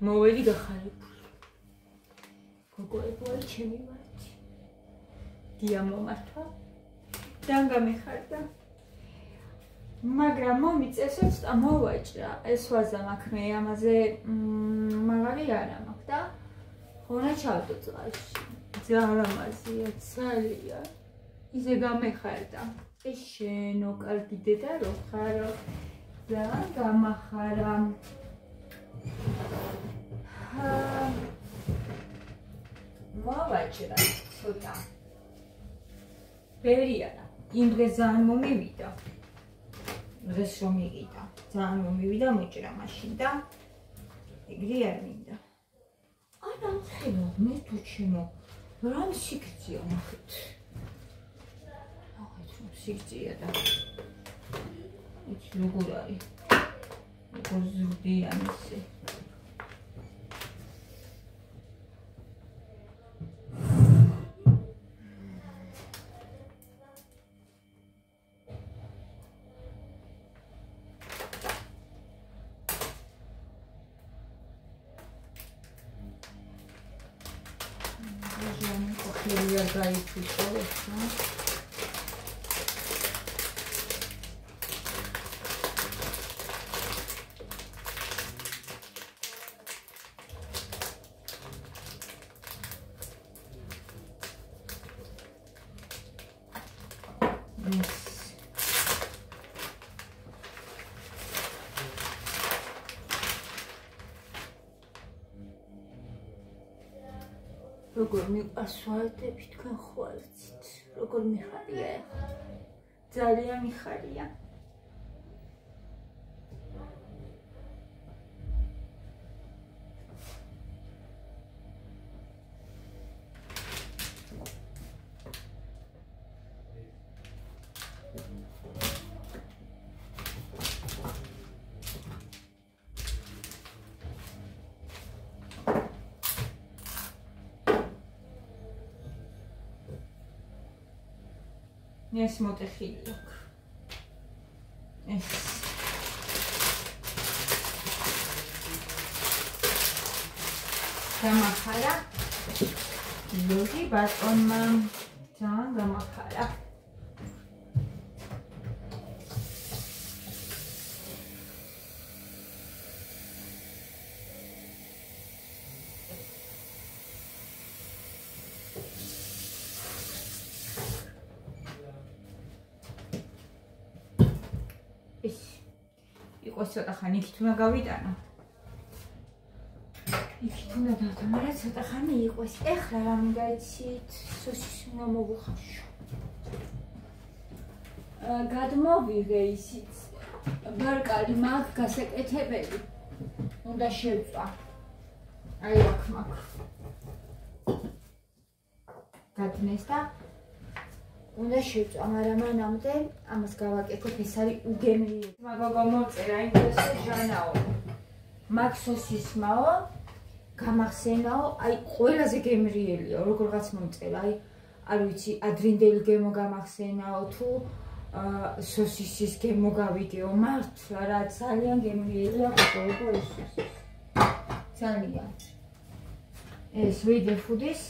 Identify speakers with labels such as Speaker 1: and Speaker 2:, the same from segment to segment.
Speaker 1: მოველი გახარებული. გოგოებო აი ჩემი მარტი. დია მომართვა. დანგა მეხარდა. მაგრამ მომიწესებს და მოვაჭრა. ეს ვაზა მაქვს მე ამაზე მაგარი არა მაქვს და ხონა ჩავდო წყალში. ძალამაზია, ძალიან. ისე გამეხარდა. ეს შენო კარგი დედა რო ხარო. ძალიან გამახარა. მოვაჭრა ცოტა. ბევრია. იმ დღეს ძალიან მომივიდა. დღეს რომ მიყიდა. ძალიან მომივიდა მოჭრა მაშინ და ეგრე არ მინდა. არა, ხედავ მე თუ ჩემო რამ სიგრძეა ნახეთ. ნახეთ რომ სიგრძეა და იცი როგორ არის. როგორ ზრდიან ისე. Я гайчу როგორ მიყვარსვარდები თქვენ ხვალცით, როგორ მიხარია ახლა, ძალიან მიხარია. ეს მოტეხილი აქვს. ეს გამახარა. ლოგი ბატონმა ძალიან გამახარა. ცოტა ხანი იქით უნდა გავიტანო. იქით უნდა დავტანო, მაგრამ ცოტა ხანი იყოს. ეხლა რა მინდა იცით? სოსისი უნდა მოვუხაშო. გადმოვიღე ისიც. ბარკალი მაქვს გასაკეთებელი. უნდა შევწვა. აი აქ მაქვს. გადნეს და უნდა შევწვა, მაგრამ მანამდე ამას გავაკეთებ, ეს არის უგემრიელი. მაგოგო მოწერა ინგლისურ ჟანაო. მაგ სოსისმაო, გამახსენაო, აი ყველაზე გემრიელია, როგორღაც მომწერა, აი არ ვიცი, ადრინდელი გემო გამახსენაო თუ სოსისის გემო გავიგეო, მართლა რა ძალიან გემრიელია გოგოებო ეს სოსისი. ძალიან. ეს ვიდეფუდის,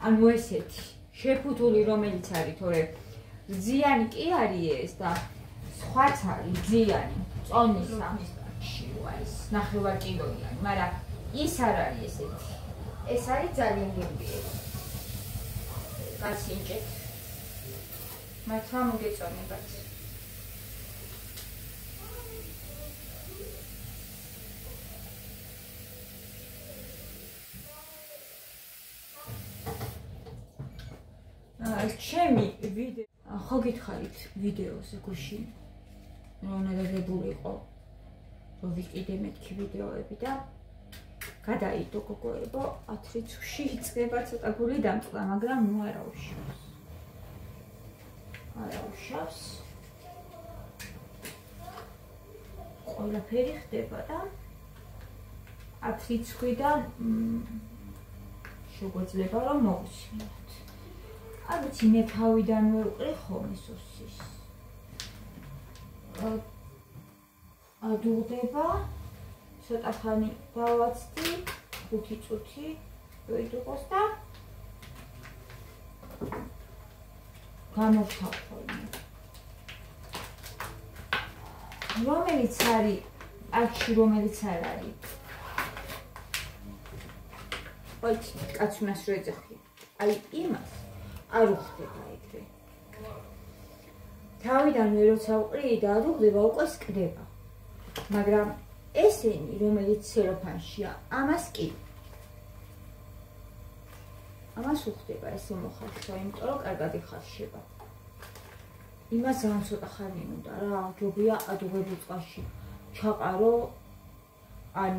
Speaker 1: ანუ ესეთი შეფუთული რომელიც არის, თორე ზიანი კი არის ეს და სხვაც არის ზიანი, წონისა შიუაის, ნახევარკილოიანი, მაგრამ ის არ არის ესეთი. ეს არის ძალიან გემრიელი. გასინჯეთ. მართლა მოგეწონებათ. ჩემი ვიდეო ხო გითხარით ვიდეოზე გუშინ რომ დაგებულიყო რომ ვიყიდე მეთქი ვიდეოები და გადაიდო გოგოებო 10 რიცხვში იწყება ცოტა გული დამწყდა მაგრამ ნუ არა უშავს ყველაფერი ხდება და 10 რიცხვიდან შეგვეძლება რომ მოვუსმინოთ. Aduți ne თავიდან მოვყრე ხოლმე სოსის. ადუღდება, ცოტა ხანი დავაცდი 5 წუთი ვიდროს და გამოვთავთოლნე. რომელიც არის აქში რომელიც არ არის. ოიც კაცუნას რო ეძახი. აი იმას არ უხდება ეგრე. თავიდანვე როცა უყრი და არ უხდება უკვე სკდება. მაგრამ ესენი რომელიც ცელოფანშია, ამას კი. ამას უხდება ესე მოხარშვა, იმიტომ რომ კარგად იხარშება. იმას ძალიან ცოტა ხანი უნდა რა, ჯობია ადუღებულ წყალში ჩაყარო, ან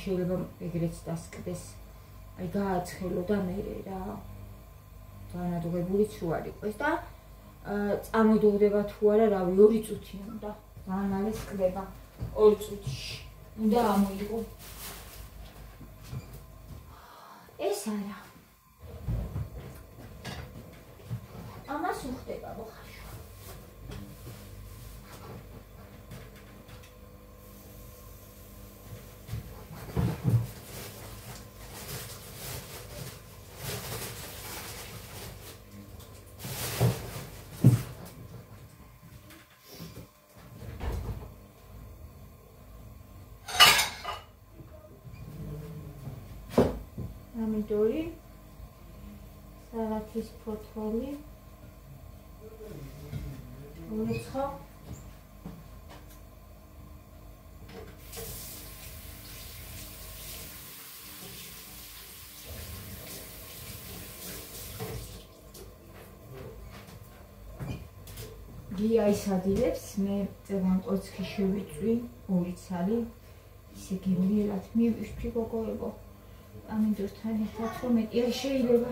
Speaker 1: შეიძლება ეგრეც დასკდეს. აი გააცხელო და მერე რა. ძალიან ადუღებულიც რო არ იყოს და წამოდუღდება თუ არა, რავი, 2 წუთი უნდა. ძალიან მალე სკდება 2 წუთში. უნდა ამოიღო. ეს არა. ამას უხდება მოხარშვა. Pomidori, salatis potoli, ulico, გია ისადილებს, მე წევან კოცხი შევიწვი, 2 ცალი, ისე გემრიელად მივიშვი გოგოებო. Pomidorთან ერთად რომ მეტი არ შეიძლება.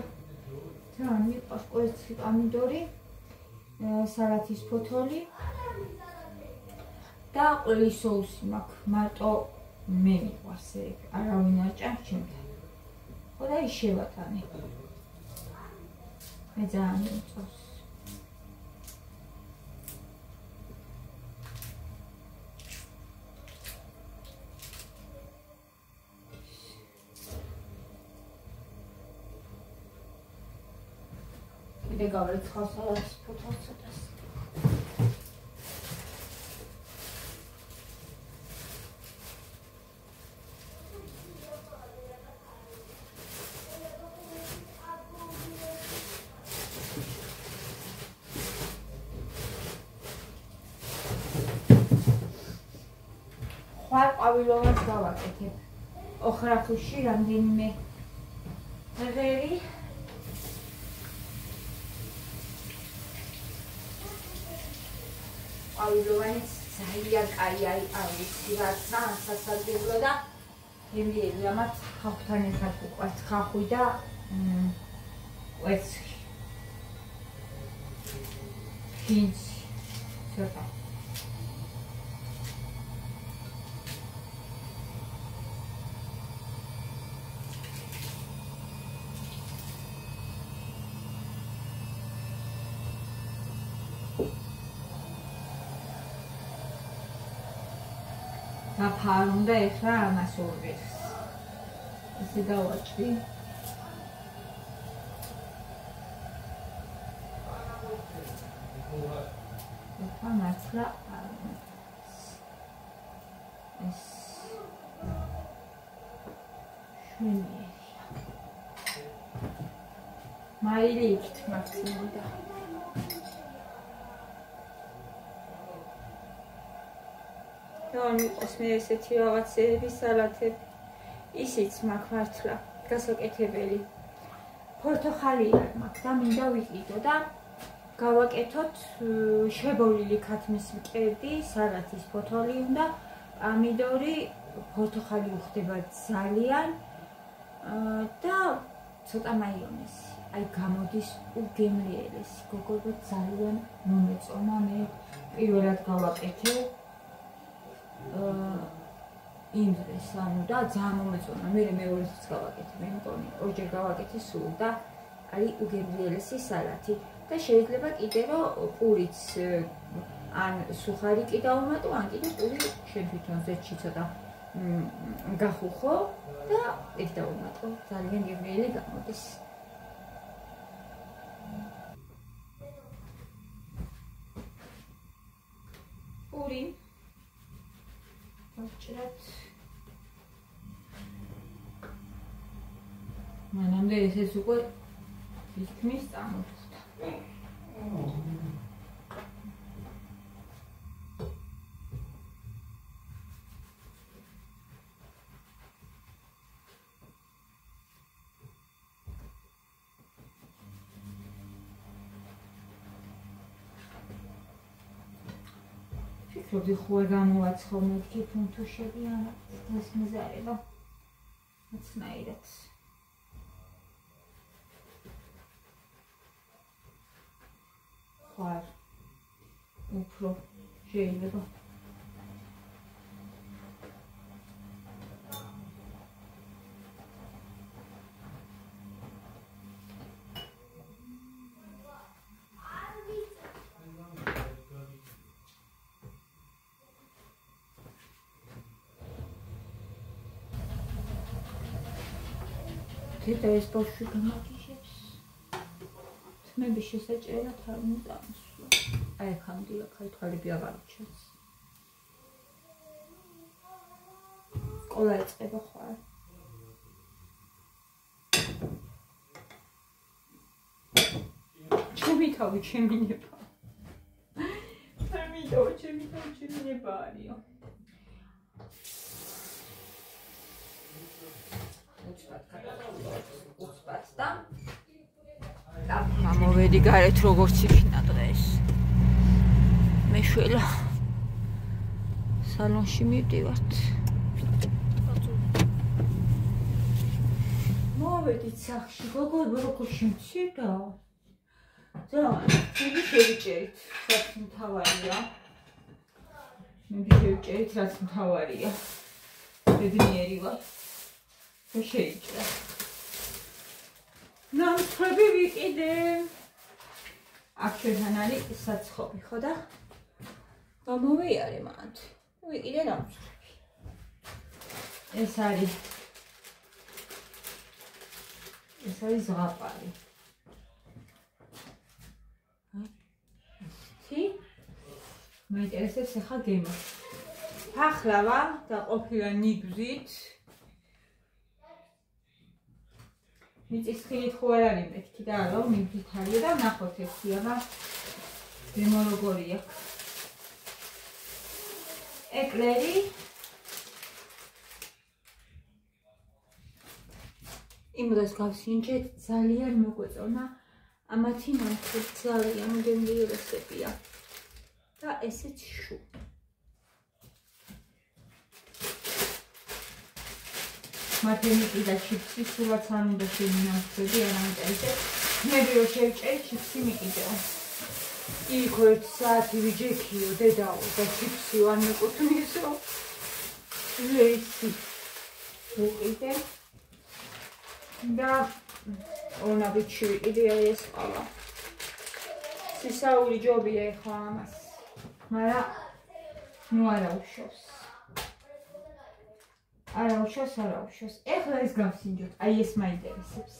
Speaker 1: თან მიყვარს კოცხი პომიდორი, სალათის ფოთოლი და ყველის соуსი მაქვს. მარტო მე მიყვარს ეგ, არავინ არ ჭამს ჩემთან. ხო და ის შევატანე. მე ძალიან მომწონს. გავრიცხავ სალათის ფოთოლს ცოტას. ხვალ ყვავილოვანს გავაკეთებ. ოხრახუში რამდენიმე ღერი ყვავილოვანი ძალიან კაი არის, არ ვიცი რა, ძალიან სასარგებლო და გემრიელი, ამათ ხავხთან ერთად უყვართ ხახვი და კვერცხი. ფინცი, ცოტა. Gapar უნდა ეხლა ამას ორს. ესე დავაჭრი. ეხლა მართლა ეს შვენიერია. მაილი იქით მართლიდა. მიყვარს მე ესეთი რაღაცეები, სალათები. ისიც მაქვს მართლა გასაკეთებელი. ფორტოხალი მაქვს და მინდა ვიყიდო და გავაკეთოთ შებოლილი ქათმის მკერდი, სალათის ფოთოლი უნდა, პომიდორი, ფორტოხალი უხდება ძალიან და ცოტა მაიონეზი. აი გამოდის უგემრიელესი. გოგოებო ძალიან მომეწონა, მე პირველად გავაკეთე. იმ დროს ანუ და ძალიან მომეწონა. მე მეორეც გავაკეთე, მე მგონი, ორჯერ გავაკეთე სულ და არის უგემრიელესი სალათი და შეიძლება კიდე რომ პურიც ან სუხარი კი დავუმატო, ან კიდე პური შენ თვითონ ზეთში ცოტა გახუხო და ეს დავუმატო. ძალიან გემრიელი გამოდის. პური. ვაჭრათ. მანამდე ესეც უკვე თითქმის წამოწდა. ფიქრობდი ხوار გამოვაცხო მეთქი ფუნთუშები არა ეს მზარება მცნაირად ხوار უფრო შეიძლება ეს ბავშვი გამაგიჟებს. თმები შესაჭერად არ უნდა ამსვა. აი აქ ამდია ქალთვალები აღარ ჩანს. სკოლა ეწყება ხوار. ჩემი თავი ჩემინება. ჩემი თავი ჩემინება არისო. მოვედი გარეთ როგორც იქნა დღეს. მეშველა სალონში მივდივართ. მოვედით სახში, გოგო როგორ შემცირდა? ძალიან შევიჭერით, რაც მთავარია. შევიჭერით, რაც მთავარია. ბედნიერი ვარ. შეიჭრა. ნამცხრები ვიყიდე. აქ ჩვენთან არის საცხობი, ხო და? გამოვიარე მანდ. ვიყიდე ნამცხრები. ეს არის ზღაპარი. თი? მაინტერესებს ახლა გემო. ფახლავა და ყოფილა ნიგზით. მიწისქილით ხო არ არის მეთქი და არა მიგზით არის და ნახოთ ერთი აღა გემო როგორია. ეკლერი იმ დროს გავსინჯეთ ძალიან მოგვეწონა ამათი მანქი ძალიან გემრიელესებია და ესეც შუ მათემატიკა და ჩიპსი სულაც არ უნდა შემინახები არამეტად მე რო შევჭერ ჩიპსი მიყიდეო იქ 1 საათი ვიჯექიო დედაო და ჩიპსი არ მეკუთვნისო ლეისი უყიდე და ორნაბიჩი ვიყიდე ეს ყავა სისაული ჯობია ეხლა ამას მაგრამ ნუ არა უშავს ეხლა ეს გავსინჯოთ აი ეს მაინტერესებს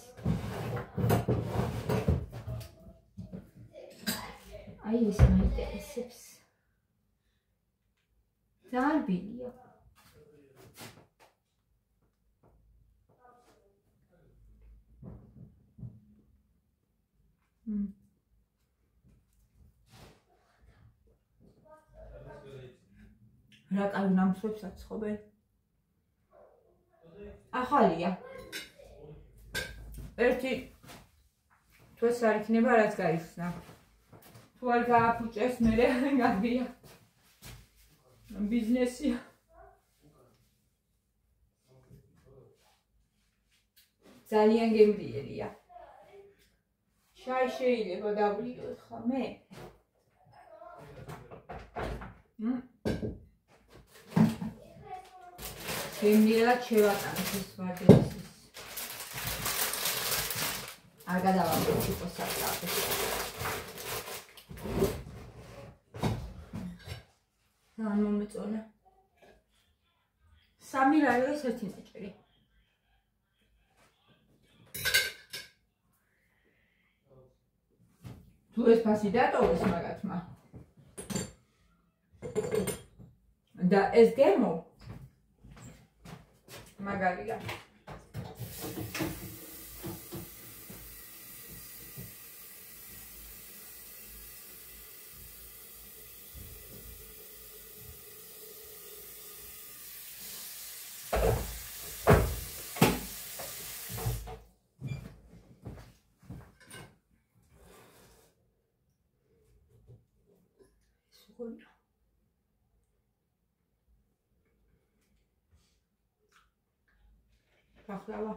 Speaker 1: დარბილია რა კაი ნამსვებს აცხობენ ახალია ერთი თუ ეს არ იქნება რაც გაიხსნა თუ არ გააფუჭეს მერე გაგია ბიზნესია ძალიან გემრიელია შაი შეიძლება დავლიოთ ხა მე გემრიელად შევატანოთ ეს ვარდესის არ გადავამბობ სიტყვასაკრავს ძალიან მომეწონა 3 ვანილა არის ერთი ნაჭერი. თუ ეს ფასი დატოვეს მაგათმა და ეს გემო მაგარია. Pachlava.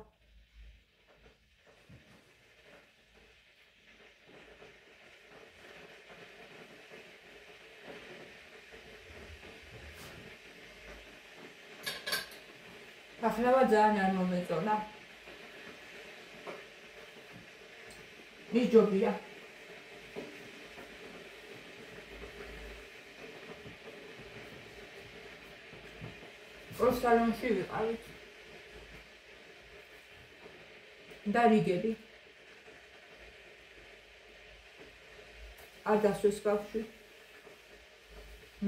Speaker 1: Pachlava ძალიან არ მომეწონა. იჯობია. სალონში ვიყავით. და რიგები. არ დასვეს ბავშვი.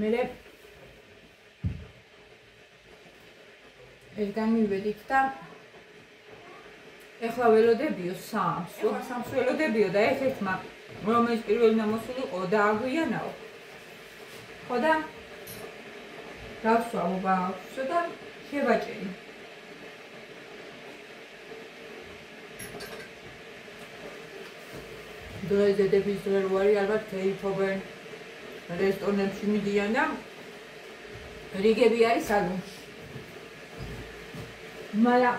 Speaker 1: მერე ერთგან მივედით და ეხლა ველოდებიო სამს ველოდებიო და ერთ-ერთმა რომელიც პირველი მომოსულიყო დააგვიანაო. ხო და დავსვავო ბავშვს და შევაჭერი. დღეს დედების დღე რო არის, ალბათ თეიფობენ, რესტორნებში მიდიან და რიგები არის სალონში. მაგრამ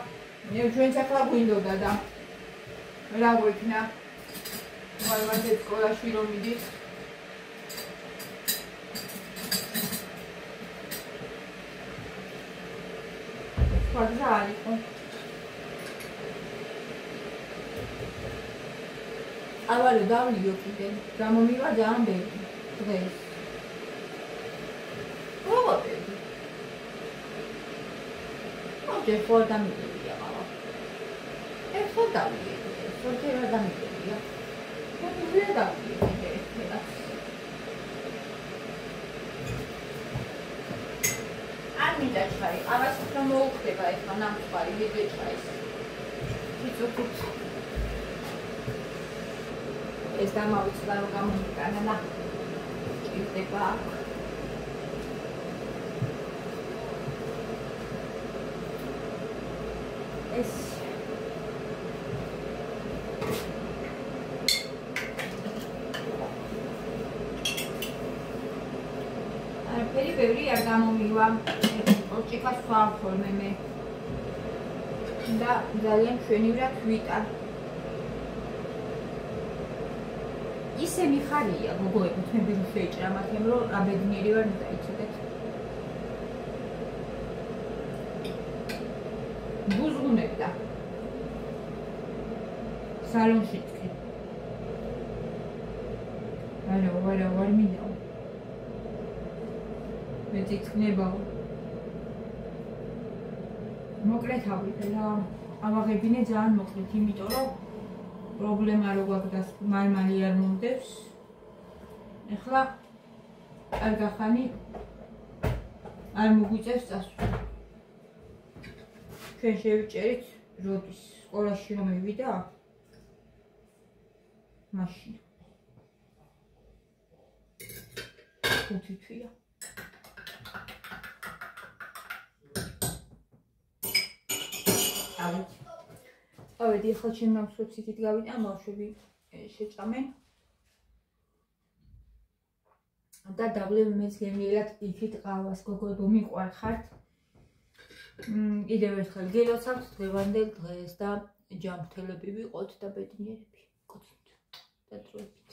Speaker 1: ჩვენც ახლა გვინდოდა და რა გვექნა. ალბათ სკოლაში რომ მიდის. ხარჯა არის ხო? ავარო დავლიო კიდე, გამომივა ძალიან ბევრი დღეს. პრობაბლები. ოჯერ ხო დამიგებია მამა. ხო დავლიო, ხოჯერ არ დამიგებია. მე დავლიო ეს. არ მიდაჭარი, ამას რომ მოუხდება ეხლა ნამწყარი მიდეჭრის. იცოქით. ეს დამავიწყდა რომ გამომიტანა და ჭირდება. ეს ფერი ბევრი არ გამომივა. ჭიქას ვამხოლმე მე. და ძალიან ჩვენივრად ვიტან. ისე მიხარია გოგოები თქვენ რომ შეიჭრა მათემ რომ რა ბედნიერი ვარ დაიცოდეთ. ბუზღუნებდა. სალონში თქვი. არა ვარ მინდა. მე თქნებაო. მოკლედ ავიდე რა. ავაღებინე ძალიან მოკლედ, იმიტომ რომ პრობლემა რო გვაქვს მალ-მალ არ მომდევს. ეხლა არ გახანი არ მოგვიწევს წასვლა. ჩვენ შევიჭერით როდის სკოლაში რომ მივიდა მაშინ 5 თვეა. ავედი ახლა ჩემ ნამსხვრებს იქით გავიტან, ბავშვები შეჭამენ. და დავლებ მეც გემრიელად იქით ყავას, გოგოებო მიყვარხართ. კიდევ ერთხელ გელოცავთ დღევანდელ დღეს და ჯანმრთელები ვიყოთ და ბედნიერები. კოცით და დროებით.